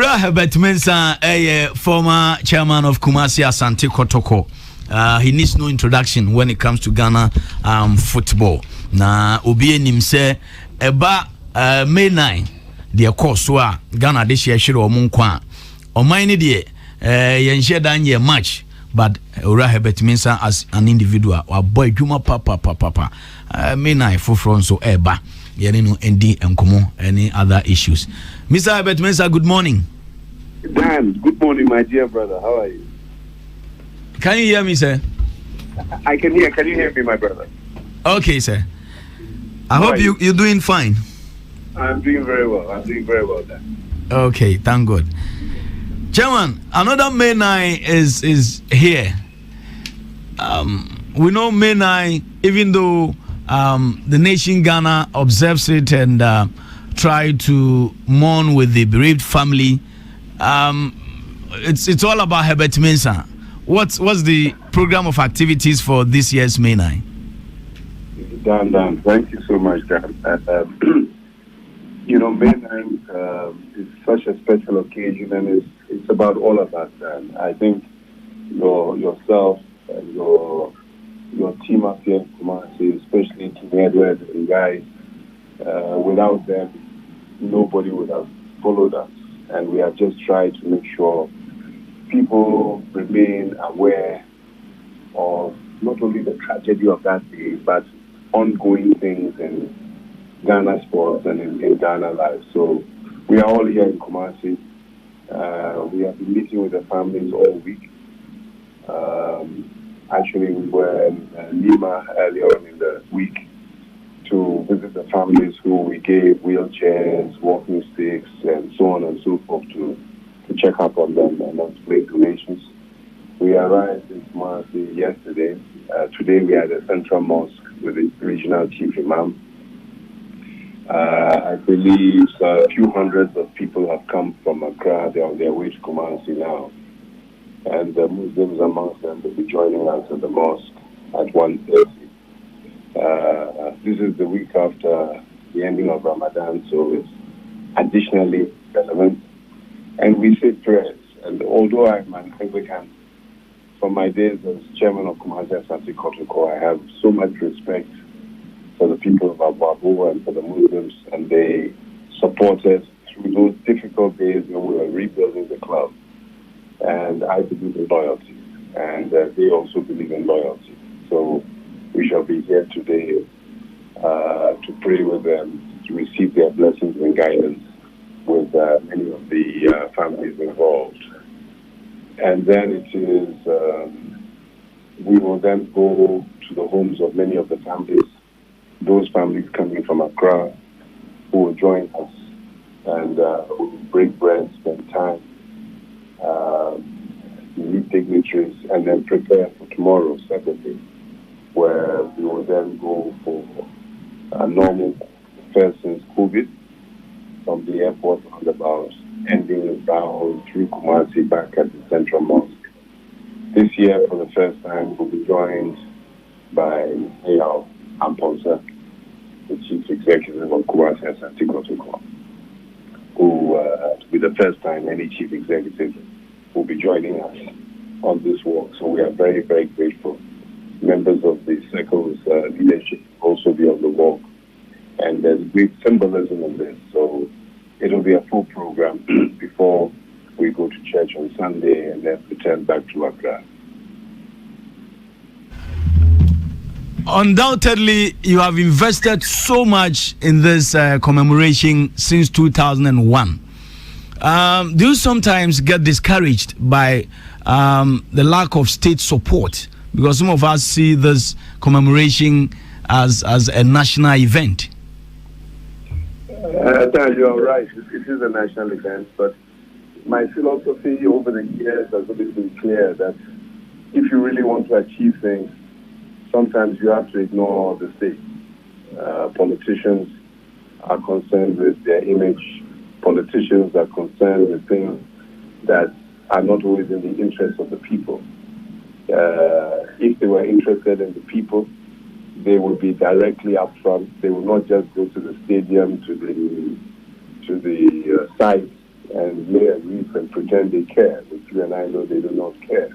Herbert Mensah, a former chairman of Kumasi Asante Kotoko. He needs no introduction when it comes to Ghana football. Na obi nimse eba May 9 the course wa Ghana this year shiro omunkwa. Omaini de yenhye dan ye match, but Herbert Mensah as an individual or boy Juma papa May 9 for front so eba yeni no endi enkomo any other issues. Mr. Herbert Mensah, good morning. Dan, good morning, my dear brother. How are you? Can you hear me, sir? I can hear. Can you hear me, my brother? Okay, sir. I hope you're doing fine. I'm doing very well. Dan. Okay, thank God. Chairman, another May 9 is here. We know May 9, even though the nation Ghana observes it and try to mourn with the bereaved family. It's all about Herbert Mensah. What's the program of activities for this year's May 9? Dan, thank you so much, Dan. May 9 is such a special occasion, and it's about all of us, Dan. I think yourself and your team up here in Kumasi, especially Team Edward and guys, without them, nobody would have followed us. And we have just tried to make sure people remain aware of not only the tragedy of that day, but ongoing things in Ghana sports and in Ghana life. So we are all here in Kumasi. We have been meeting with the families all week. Actually, we were in Lima earlier on in the week to visit the families who we gave wheelchairs, walking sticks, and so on and so forth to check up on them and to make donations. We arrived in Kumasi yesterday. Today we are at the Central Mosque with the regional chief imam. I believe a few hundreds of people have come from Accra. They're on their way to Kumasi now. And the Muslims amongst them will be joining us at the mosque at 1:30. This is the week after the ending of Ramadan, so it's additionally relevant. And we say prayers. And although I'm an Anglican, from my days as chairman of Kumasi Asante Kotoko, I have so much respect for the people of Abu and for the Muslims, and they supported through those difficult days when we were rebuilding the club. And I believe in loyalty, and they also believe in loyalty. So we shall be here today to pray with them, to receive their blessings and guidance with many of the families involved. And then it is, we will then go to the homes of many of the families, those families coming from Accra, who will join us and will break bread, spend time, meet dignitaries, and then prepare for tomorrow, Saturday, where we will then go for a normal first since COVID from the airport roundabout, ending down through Kumasi back at the Central Mosque. This year, for the first time, we'll be joined by Eyal Amponsa, the Chief Executive of Kumasi Asante Kotoko, who, to be the first time any Chief Executive will be joining us on this walk. So we are very, very grateful. Members of the Circle's leadership will also be on the walk. And there's great symbolism in this. So it'll be a full program before we go to church on Sunday and then return back to Accra. Undoubtedly, you have invested so much in this commemoration since 2001. Do you sometimes get discouraged by the lack of state support? Because some of us see this commemoration as a national event. You are right. It is a national event, but my philosophy over the years has always been clear that if you really want to achieve things, sometimes you have to ignore the state. Politicians are concerned with their image. Politicians are concerned with things that are not always in the interest of the people. If they were interested in the people, they would be directly up front. They would not just go to the stadium, to the site, and lay a wreath and pretend they care, which you and I know they do not care.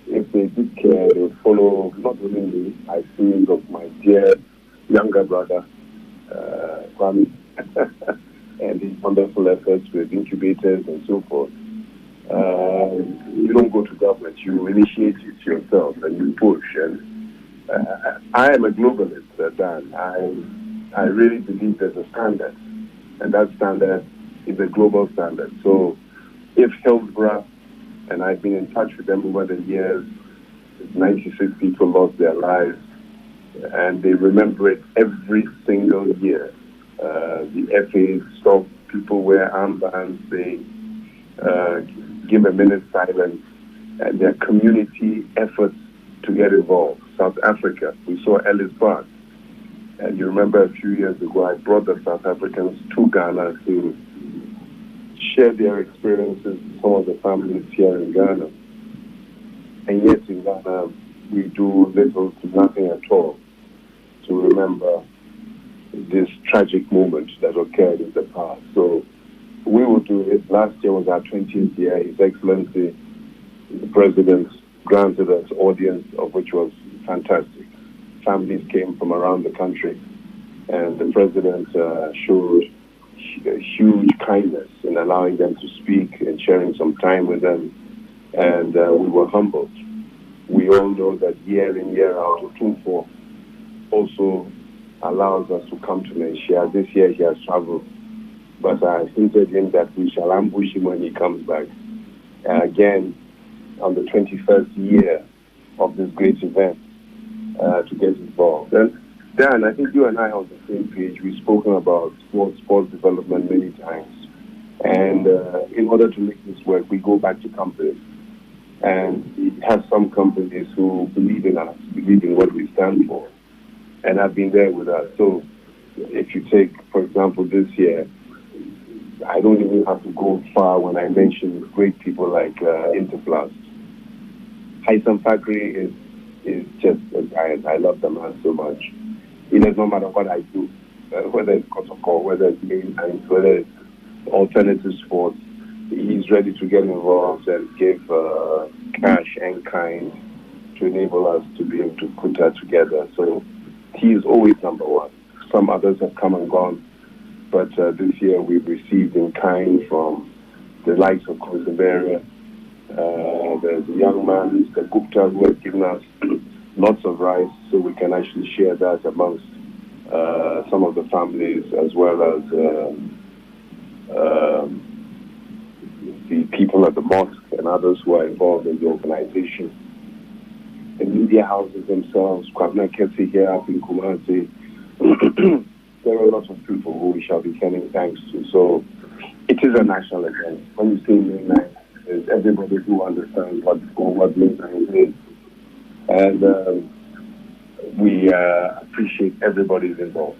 If they did care, they would follow not only me, I think of my dear younger brother, Kwame, and his wonderful efforts with incubators and so forth. You don't go to government, you initiate it yourself and you push. And I am a globalist, Dan. I really believe there's a standard, and that standard is a global standard. So if Hillsborough, and I've been in touch with them over the years, 96 people lost their lives, and they remember it every single year. The FA stop, people wear armbands, they give a minute's silence, and their community efforts to get involved. South Africa, we saw Ellis Park, and you remember a few years ago I brought the South Africans to Ghana to share their experiences with some of the families here in Ghana. And yet in Ghana, we do little to nothing at all to remember this tragic moment that occurred in the past. So we will do it. Last year was our 20th year. His Excellency, the President, granted us audience, of which was fantastic. Families came from around the country, and the President showed huge kindness in allowing them to speak and sharing some time with them, and we were humbled. We all know that year in, year out, Otumfo also allows us to come to Malaysia. This year he has traveled, but I hinted him that we shall ambush him when he comes back. Again, on the 21st year of this great event, to get involved. And Dan, I think you and I are on the same page. We've spoken about sports development many times. And in order to make this work, we go back to companies. And we have some companies who believe in us, believe in what we stand for, and have been there with us. So if you take, for example, this year, I don't even have to go far when I mention great people like Interplast. Haitham Fakri is just a giant. I love the man so much. It does not matter what I do, whether it's Kotoko, whether it's mainline, whether it's alternative sports, he's ready to get involved and give cash and kind to enable us to be able to put that together. So he is always number one. Some others have come and gone, but this year we've received in kind from the likes of Commemoration. There's a young man, Mr. Gupta, who has given us lots of rice so we can actually share that amongst some of the families, as well as the people at the mosque and others who are involved in the organization. The media houses themselves, Kwabena Kesi here up in Kumasi. There are lots of people who we shall be sending thanks to. So it is a national event. When you say mainline, there's everybody who understands what mainline is. And we appreciate everybody's involved.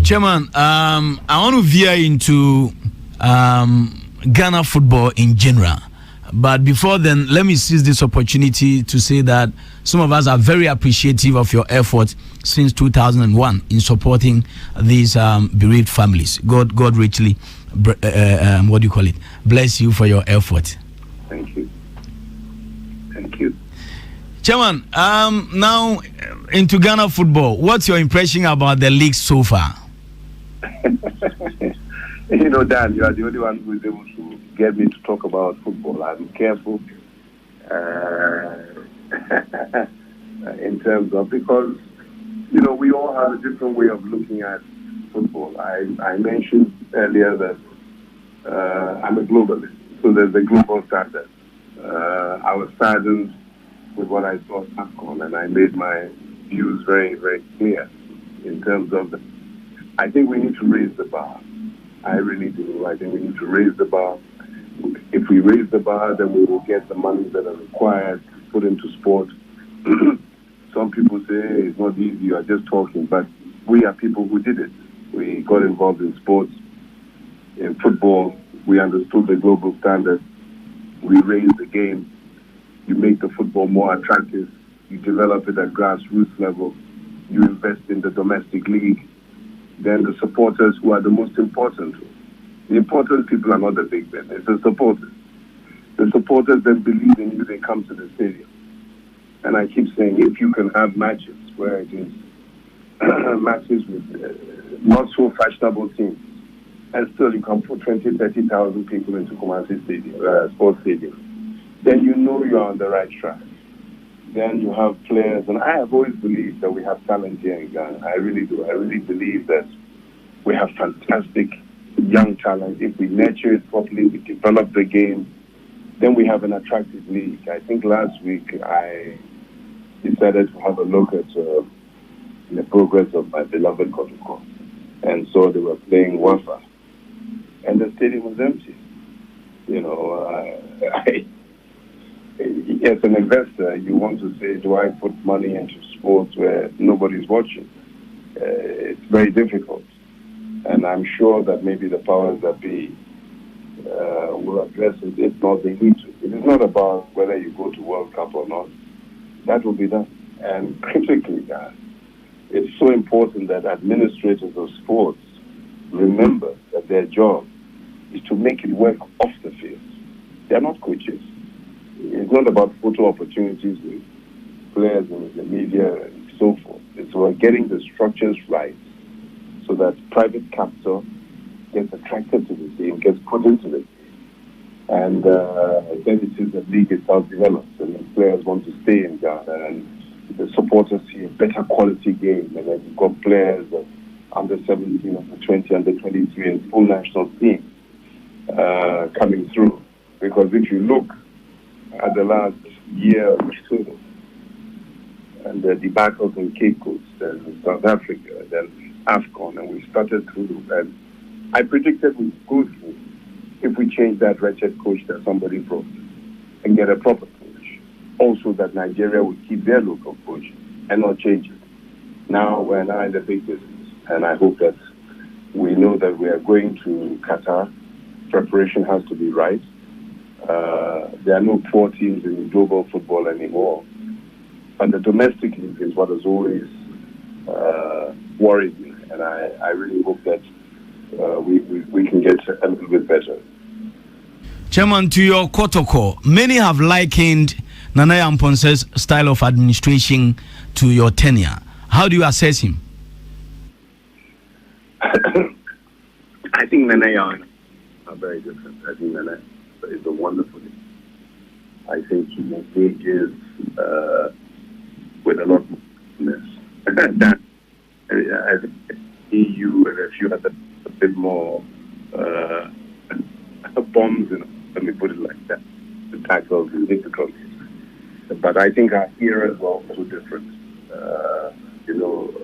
Chairman, I want to veer into Ghana football in general. But before then, let me seize this opportunity to say that some of us are very appreciative of your effort since 2001 in supporting these bereaved families. God richly, bless you for your effort. Thank you. Thank you. Chairman, now into Ghana football, what's your impression about the league so far? You know, Dan, you are the only one who is able to get me to talk about football. I'm careful in terms of, because, you know, we all have a different way of looking at football. I mentioned earlier that I'm a globalist, so there's a global standard. I was saddened with what I saw at AFCON, and I made my views very, very clear in terms of I think we need to raise the bar. I really do. I think we need to raise the bar. If we raise the bar, then we will get the money that are required to put into sport. Some people say it's not easy, you are just talking, but we are people who did it. We got involved in sports. In football, we understood the global standard. We raised the game. You make the football more attractive. You develop it at grassroots level. You invest in the domestic league. Then the supporters, who are the most important, The important people are not the big men. It's the supporters. The supporters that believe in you, they come to the stadium. And I keep saying, if you can have matches where it is matches with not so fashionable teams, and still you can put 20, 30,000 people into Kumasi Stadium, sports stadium, then you know you are on the right track. Then you have players, and I have always believed that we have talent here in Ghana. I really do. I really believe that we have fantastic young talent. If we nurture it properly, we develop the game, then we have an attractive league. I think last week I decided to have a look at the progress of my beloved Kotoko, and so they were playing Wafa, and the stadium was empty. You know, as an investor, you want to say, do I put money into sports where nobody's watching? It's very difficult. And I'm sure that maybe the powers that be will address it. If not, they need to. It is not about whether you go to World Cup or not. That will be done. And critically, it's so important that administrators of sports remember that their job is to make it work off the field. They're not coaches. It's not about photo opportunities with players and the media and so forth. It's about getting the structures right so that private capital gets attracted to the game, gets put into the game. And then it is the league itself develops, and the players want to stay in Ghana, and the supporters see a better quality game, and then you've got players under 17, under 20, under 23, and full national team coming through. Because if you look at the last year or so, and the debacles in Cape Coast, then South Africa, then AFCON, and we started through, and I predicted we'd go through if we change that wretched coach that somebody brought and get a proper coach. Also that Nigeria would keep their local coach and not change it. Now we're now in the big business, and I hope that we know that we are going to Qatar. Preparation has to be right. There are no poor teams in global football anymore. But the domestic league is what has always worried me, and I really hope that we can get a little bit better. Chairman, to your Kotoko, many have likened Nana Yamponse's style of administration to your tenure. How do you assess him? I think Nana are very different. I think Nana is a wonderful leader. I think he engages with a lot of that I think EU and a few other a bit more bombs, let me put it like that, to tackle the difficulties. But I think our era is also different.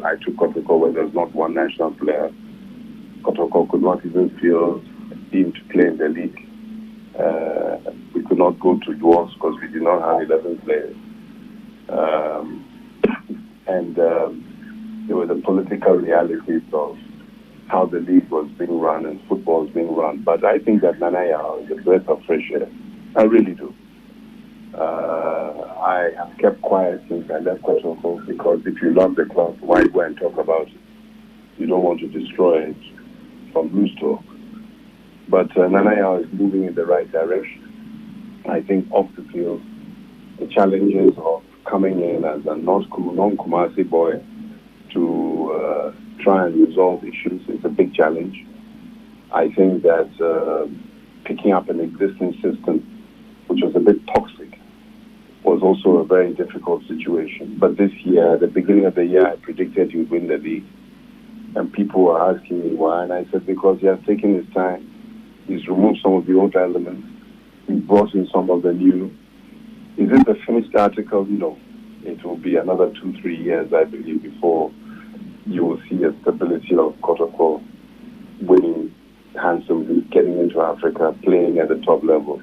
I took Kotoko where there's not one national player. Kotoko could not even field a team to play in the league. We could not go to draws because we did not have 11 players. And there were the political realities of how the league was being run and football was being run. But I think that Nanaya is a breath of fresh air. I really do. I have kept quiet since I left Kotoko because if you love the club, why go and talk about it? You don't want to destroy it from loose talk. But Nanaya is moving in the right direction. I think off the field, the challenges of coming in as a non-Kumasi boy to try and resolve issues is a big challenge. I think that picking up an existing system, which was a bit toxic, was also a very difficult situation. But this year, at the beginning of the year, I predicted he would win the league. And people were asking me why, and I said because he has taken his time. He's removed some of the old elements. He brought in some of the new. Is it the finished article? No. It will be another 2-3 years, I believe, before you will see a stability of Kotoko winning handsomely, getting into Africa, playing at the top level.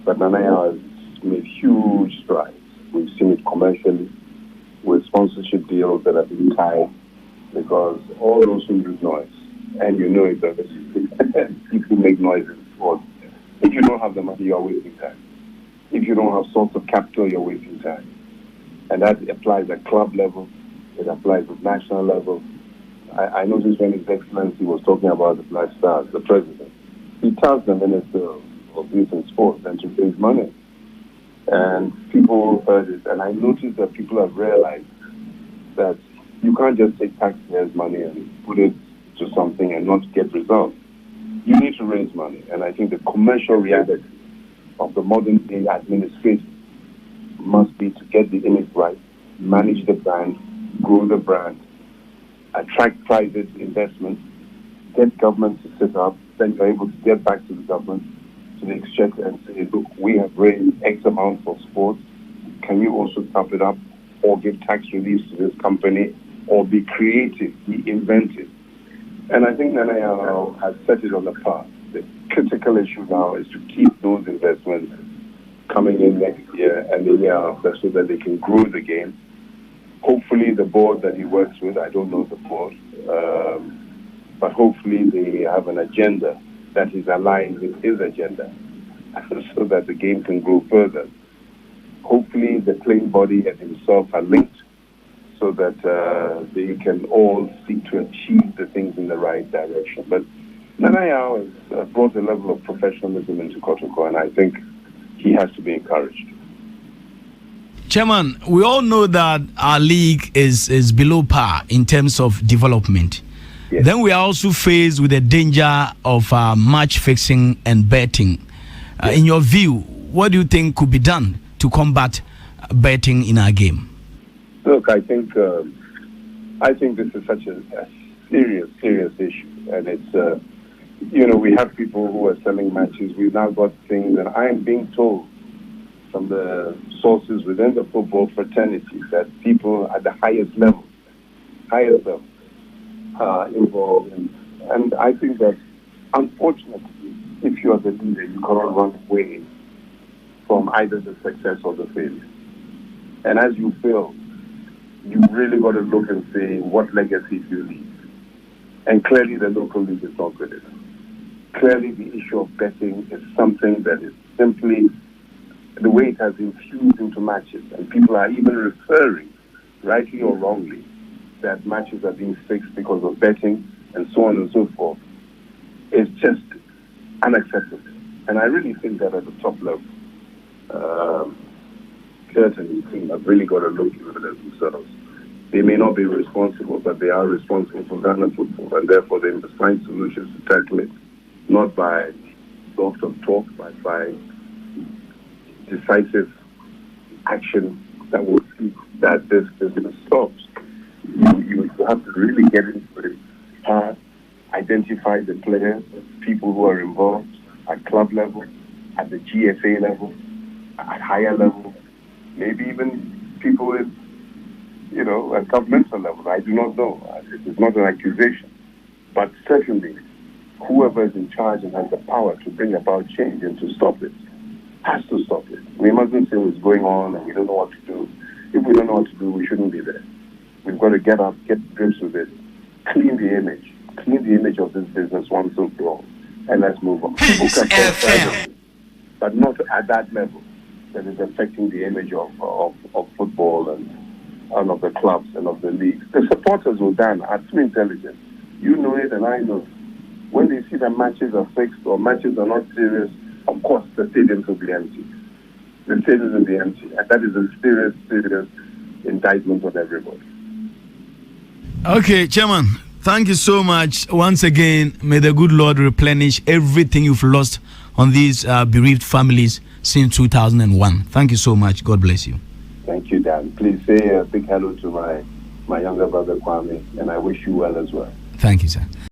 But Nanaya has made huge strides. We've seen it commercially with sponsorship deals that have been tied because all those who use noise, and you know it already, people make noise in sports. If you don't have the money, you're wasting time. If you don't have source of capital, you're wasting time. And that applies at club level. It applies at national level. I noticed when His Excellency was talking about the Black Stars, the president, he tasked the Minister of Youth and Sports and to raise money. And people heard it, and I noticed that people have realized that you can't just take taxpayers' money and put it to something and not get results. You need to raise money, and I think the commercial reality of the modern day administration must be to get the image right, manage the brand, grow the brand, attract private investment, get government to sit up, then you're able to get back to the government, to the exchequer, and say, look, we have raised X amount for sports. Can you also top it up or give tax relief to this company or be creative, be inventive? And I think Nana has set it on the path. The critical issue now is to keep those investments coming in next year and the year after so that they can grow the game. Hopefully the board that he works with, I don't know the board, but hopefully they have an agenda that is aligned with his agenda so that the game can grow further. Hopefully the playing body and himself are linked so that they can all seek to achieve the things in the right direction. But Nana has brought a level of professionalism into Kotoko, and I think he has to be encouraged. Chairman, we all know that our league is below par in terms of development. Yes. Then we are also faced with the danger of match fixing and betting. Yes. In your view, what do you think could be done to combat betting in our game? Look, I think this is such a serious issue, and it's we have people who are selling matches. We've now got things, and I am being told from the sources within the football fraternity that people at the highest level are involved in. And I think that, unfortunately, if you are the leader, you cannot run away from either the success or the failure. And as you fail, you really got to look and say, what legacy do you leave? And clearly the local league is not good enough. Clearly the issue of betting is something that is simply the way it has infused into matches, and people are even referring, rightly or wrongly, that matches are being fixed because of betting and so on and so forth. It's just unacceptable. And I really think that at the top level, Kurt and his team have really got to look at it themselves. They may not be responsible, but they are responsible for Ghana football, and therefore they must find solutions to tackle it, not by lots of talk, but by decisive action that will see that this business stops. You have to really get into it hard, identify the players, people who are involved at club level, at the GFA level, at higher level, maybe even people with, at governmental level. I do not know. It is not an accusation. But certainly, whoever is in charge and has the power to bring about change and to stop it, has to stop it. We mustn't say what's going on and we don't know what to do. If we don't know what to do, we shouldn't be there. We've got to get up, get grips with it, clean the image of this business once and for all, and let's move on. People can talk, but not at that level that is affecting the image of football and of the clubs and of the leagues. The supporters will then are too intelligent. You know it and I know it. When they see that matches are fixed or matches are not serious, of course the stadiums will be empty. The stadiums will be empty, and that is a serious indictment on everybody. Okay, Chairman, thank you so much. Once again, may the good Lord replenish everything you've lost on these bereaved families since 2001. Thank you so much. God bless you. Thank you, Dan. Please say a big hello to my younger brother, Kwame, and I wish you well as well. Thank you, sir.